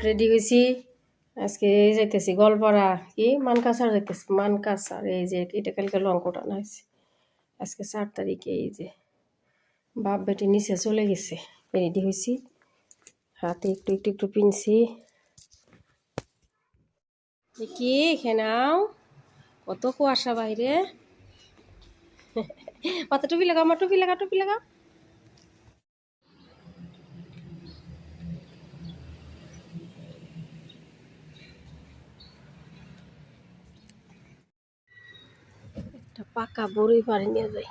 Ready হয়েছি। আজকে যাইতেছি গোয়ালপাড়া, কি মানকাছাড় যাইতেছি। মানকাছাড় এই যে এটা কালকে লং কোটানো হয়েছে। আজকে 4 তারিখে এই যে বাপ বেটি নিচে চলে গেছে। রেডি হয়েছি, হাতে একটু একটু একটু পিনছি। কি এখানেও কত কুয়াশা বাইরে। মাথা টুপি লাগা, আমার টুপি লাগা, টুপি লাগা। একটা পাকা বড়ই পাড়ি নিয়ে যাই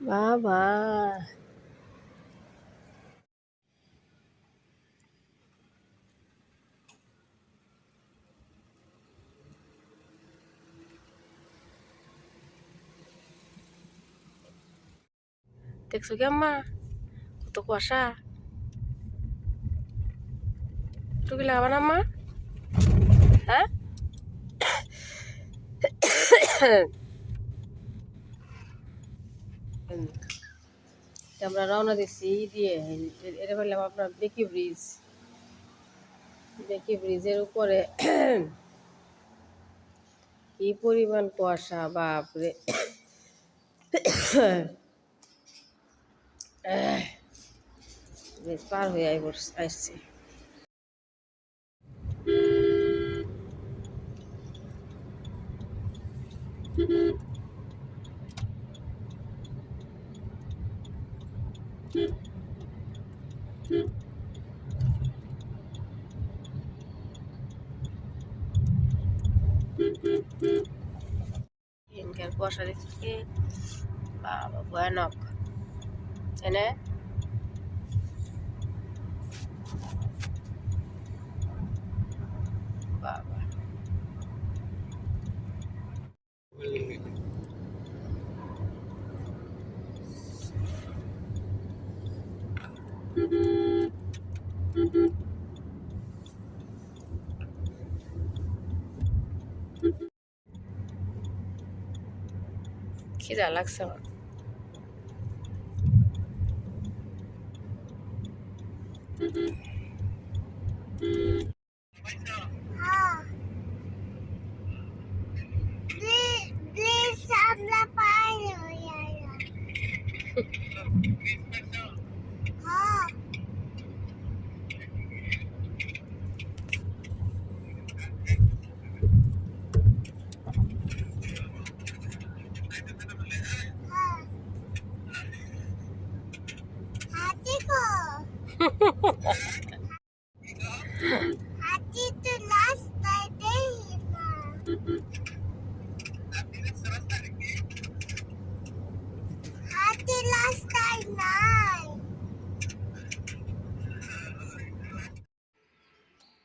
বাবা। দেখছো কি আম্মা কত কুয়াশা। টুপি লাগাবা না আম্মা? হ্যাঁ আমরা রওনা দিচ্ছি দিয়ে। এটা বললাম আপনার বেকি ব্রিজ। বেকি ব্রিজের উপরে কি পরিমাণ কুয়াশা বাপরে। ব্রিজ পার হয়ে আসছি। এখানকার কুয়াশা দেখছি বাবা ভয়ানক, তাই না? বাবা খিদা লাগছে আমার।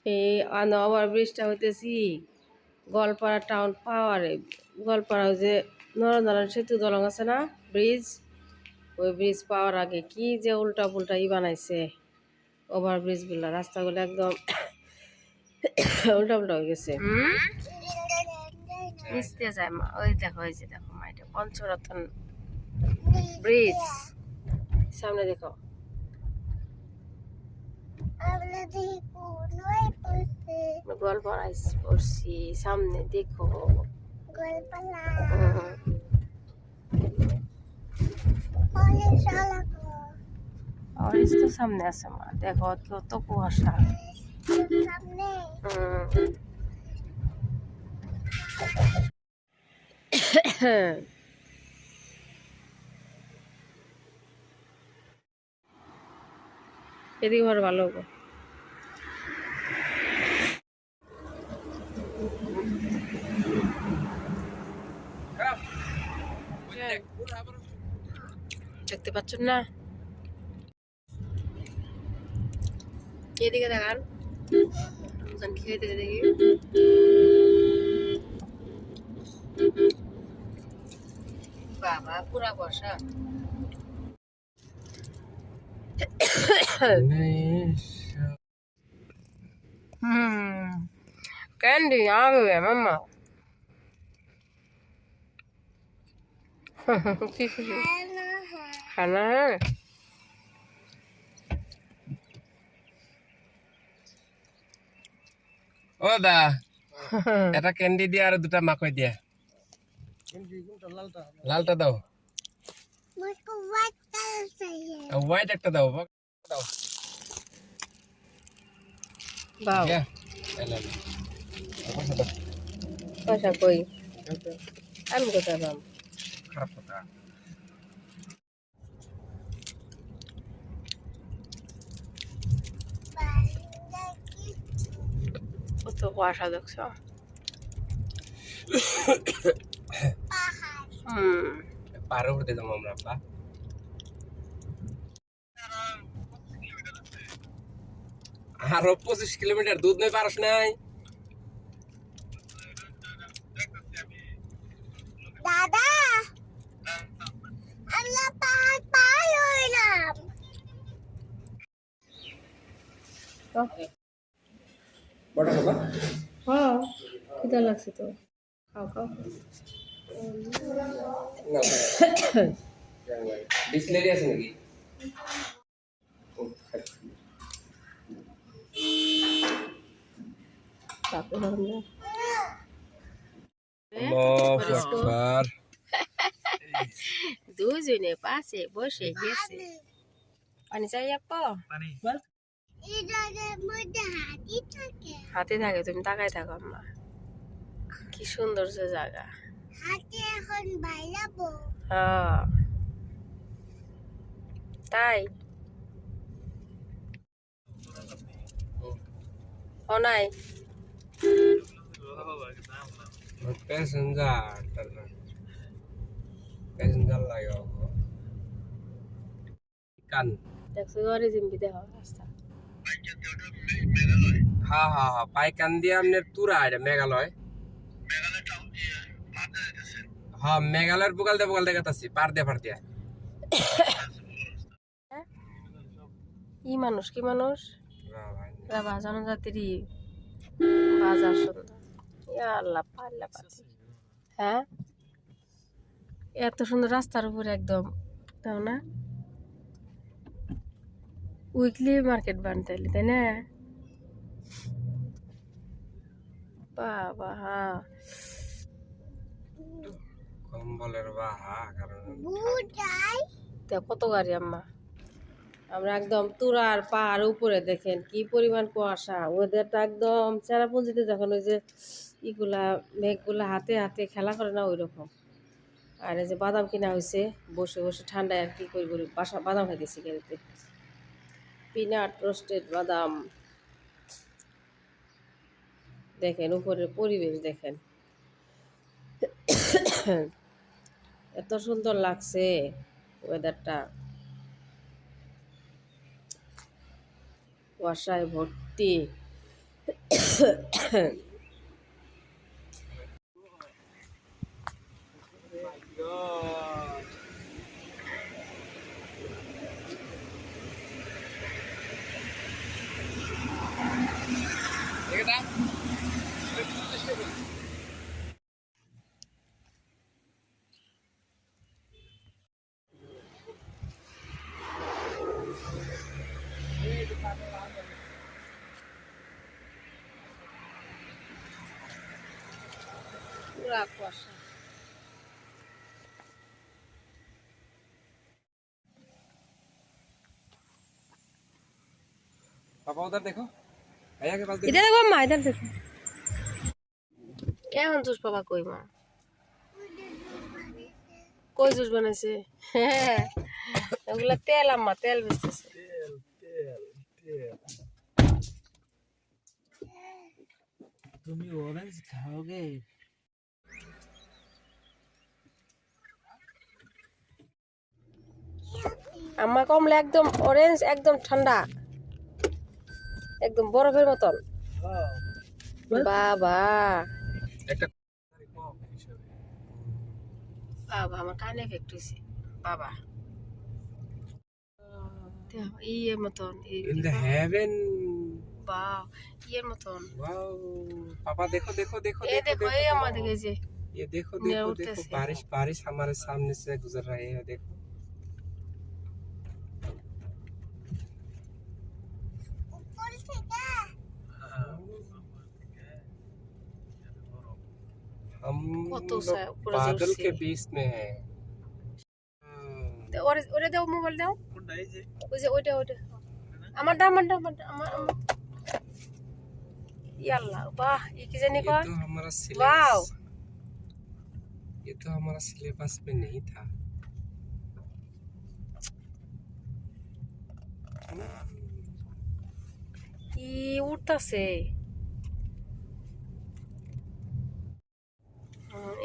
এই ওভার ব্রিজটা হইতেছি গোয়ালপাড়া টাউন পাওয়ারে। গোয়ালপাড়া ওই যে নরনারায়ণ সেতু দলং আছে না, ব্রিজ, ওই ব্রিজ পাওয়ার আগে কি যে উল্টা পুল্টা বানাইছে ওভার ব্রিজগুলো। রাস্তাগুলো একদম উল্টা উল্টা হয়ে গেছে। নিচতে যায় মা, ওই দেখো, ওই যে দেখো মা, এটা পঞ্চরত্ন ব্রিজ। সামনে দেখো, গোয়ালপাড়া পড়ছি, সামনে দেখো অরেঞ্জ তো সামনে আছে মা, দেখো কত কুয়াশা। এদিকে ঘর ভালো গো। দেখতে পাচ্ছেন না, এদিকে দেখান কি খাইতে দেখি। বাবা পুরা বর্ষা। ক্যান্ডি আগে মাম্মা। खाना है? ও দা এটা ক্যান্ডি দিয়ে আর দুটা মাখই দিয়া লালটা দাও হোয়াইট একটা দাও দাও বাও ইয়া এলা পয়সা কই আমি কোথায় পাম খারাপ কথা কত কুয়াশা দেখছ পাহাড়ের উপরে যাবো আমরা আব্বা আরো 25 কিলোমিটার দুধ নয় পারস নাই দাদা আমরা পাহাড় পার হইলাম বড় বাবা হ্যাঁ খিদা লাগছে তো খাও খাও না বিসলেরি আছে নাকি তারপর গরম না আল্লাহু আকবার দুজনে পাশে বসে গেছে পানি চাই আপা এই জায়গার মধ্যে হাতি থাকে হাতে থাকে তুমি তাকাই থাকো আম্মা কি সুন্দর সে জায়গা হাতি এখন বাইলাবো হ্যাঁ তাই ও নাই প্যাসেঞ্জার লাগাও কান দেখছো ঘরে জিম্বি দেহ রাস্তা হ্যাঁ হ্যাঁ হ্যাঁ পাইকান দিয়ে আপনার তুরা এটা মেঘালয় হ্যাঁ মেঘালয়ের বোকাল দিয়ে গেতাছি পার দিয়া কি মানুষ রাভা জনজাতিরই বাজার সুন্দর ইয়া আল্লাহ পাল্লা পাতি হ্যাঁ এত সুন্দর রাস্তার উপরে একদম তাও না উইকলি মার্কেট বানতাইলি তাই না বাবা হ্যাঁ কম্বলের বাহা কারণ বুড়াই দেখ কত গাড়ি আম্মা আমরা একদম তুরার পাহাড় উপরে দেখেন কি পরিমাণ কুয়াশা ওদেরটা একদম চেরাপুঞ্জিতে যখন ওই যে ইগুলা মেঘগুলা হাতে হাতে খেলা করে না ওই রকম আর এই যে বাদাম কিনা হয়েছে বসে বসে ঠান্ডায় আর কি করি বাদাম খাইতেছি গাড়িতে পিনাট রোস্টেড বাদাম দেখেন উপরের পরিবেশ দেখেন এত সুন্দর লাগছে ওয়েদারটা কুয়াশায় ভর্তি পুরা কুয়াশা पापा उधर देखो भैया के पास এটা দেখো মা এটা দেখো এখন জুস পাবা কই মা কই জুস বানাইছে হ্যাঁ ওগুলা তেল আম্মা তেল বেচতেছে তুমি অরেঞ্জ খাওগে আম্মা কমলা একদম অরেঞ্জ একদম ঠান্ডা একদম বরফের মতন বাবা একটা বাবা আমার কানে এফেক্ট হয়েছে বাবা ইয়ের মতন in the heaven বাহ ইয়ের মতন wow पापा देखो देखो देखो এ দেখো এই আমাদের কাছে ये देखो मेरा देखो उठते देखो से। बारिश बारिश हमारे सामने से गुजर रही है देखो উপর থেকে हम কত लोग सा ऊपर बादल जोर के से बीच में है ওরে ওরে দাও মোবাইল দাও কোনটা এই যে ওই যে ওইটা ওইটা আমারটা আমারটা আমারটা আমার ইয়াল্লা বাহ এই কি জানি ये কয় तो हमारा वाओ सिलेबस ये तो हमारा सिलेबस में नहीं था কি উঠতাছে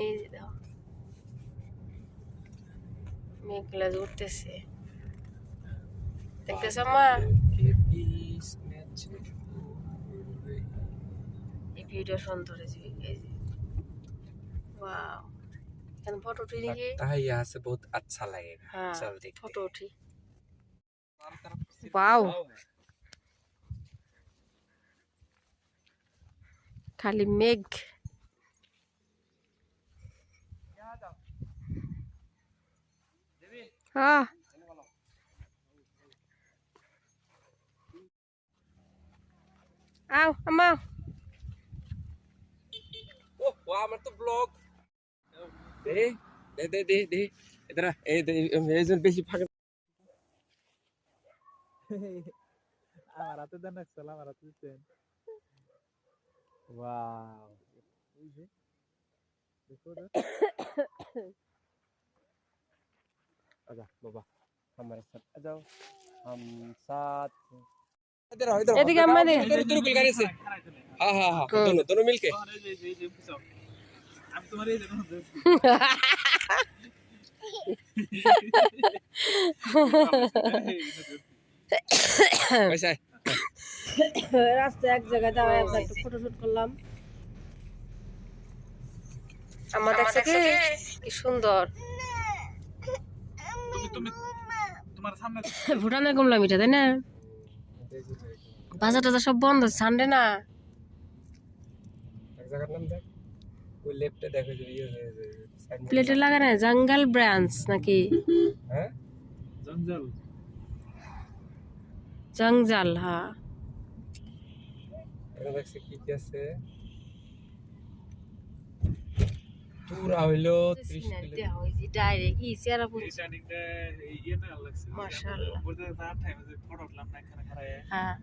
এই যে দাও মেঘলা যে উঠতেছে দেখতেছ মা के बीच में चल रही এই ভিডিও সুন্দর এই যে वाओ এখন ফটো উঠি নাকি लगता है यहाँ से बहुत अच्छा लगेगा हाँ चल देखते ফটো উঠি हैं। वाओ खाली मेघ हाँ आओ अम्मा ओह वाह मैं तो ब्लॉग दे दे दे दे दे इधर आ, ए दे मेरे जन बेसी फाक আমার হাতে দেন একটা আমার হাতে দেন ওয়াও এই যে দেখো না आजा बाबा हमारे साथ आ जाओ हम साथ इधर आओ इधर এদিকে আম্মা রে दोनों दोनों मिलकर से हाँ हाँ हाँ दोनों दोनों मिलके আমি তোমার এই দেখো वैसा है রাস্তায় এক জায়গায় দাঁড়ায় আমরা একটু ফটো শুট করলাম আমার দেখছে কি সুন্দর তুমি তোমার সামনে ভুটানের কমলা মিঠা তাই না বাজার টাজার সব বন্ধ সানডে না एक जगह नाम देख वो लेफ्ट देखो जो ये साइड में প্লেটে লাগা না জঙ্গল ব্রাঞ্চ নাকি हैं জঞ্জাল জঙ্গল হ্যাঁ এখানে দেখছে কি কি আছে দূর হইলো 30 কিলো ডাইরেক্ট ই চেহারা এই শাইনিংটা ইয়ে না লাগছে মাশাআল্লাহ বলতে তার টাইমে যে ফটো উঠলাম না এখানে খাড়ায় হ্যাঁ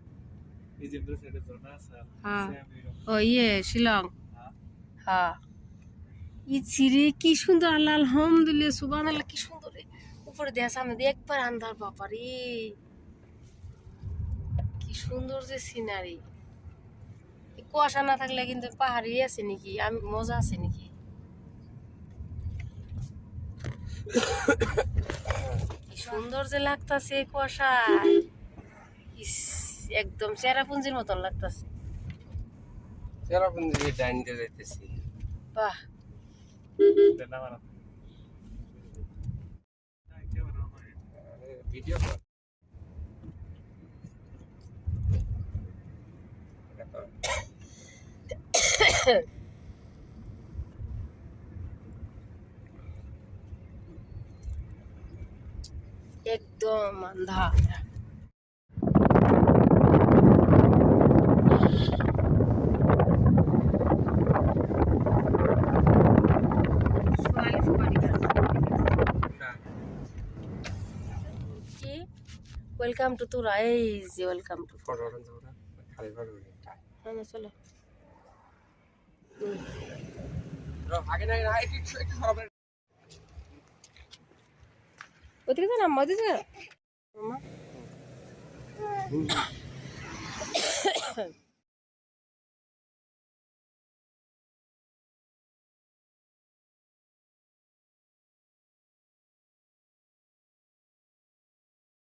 এই যে সাইডে জোনা আছে হ্যাঁ সেম এরকম ও ইয়ে শিলং হ্যাঁ হ্যাঁ ই ছিরে কি সুন্দর আল্লাহ আলহামদুলিল্লাহ সুবহানাল্লাহ কি সুন্দর রে উপরে দেয়া সামনে দিয়ে একবার আন্ধার বাপারে কি সুন্দর যে সিনারি কুয়াশা না থাকলে কিন্তু পাহাড়ি আছে নাকি আমি মজা আছে নাকি কি সুন্দর যে লাগতাছে কুয়াশা ইস একদম চেরাপুঞ্জির মতন লাগতাছে चलो अपन ये डाइन दे देते सी বাহ দেন আমার ক্যামেরা वीडियो একদম আন্ধার ওয়েলকাম টু তুরা এই যে ওয়েলকাম টু फोटो ऑन जोरा खाली फोटो হ্যাঁ না চলো आगे नहीं ना एक खराब ওদিকে যা না ওদিকে যা মামা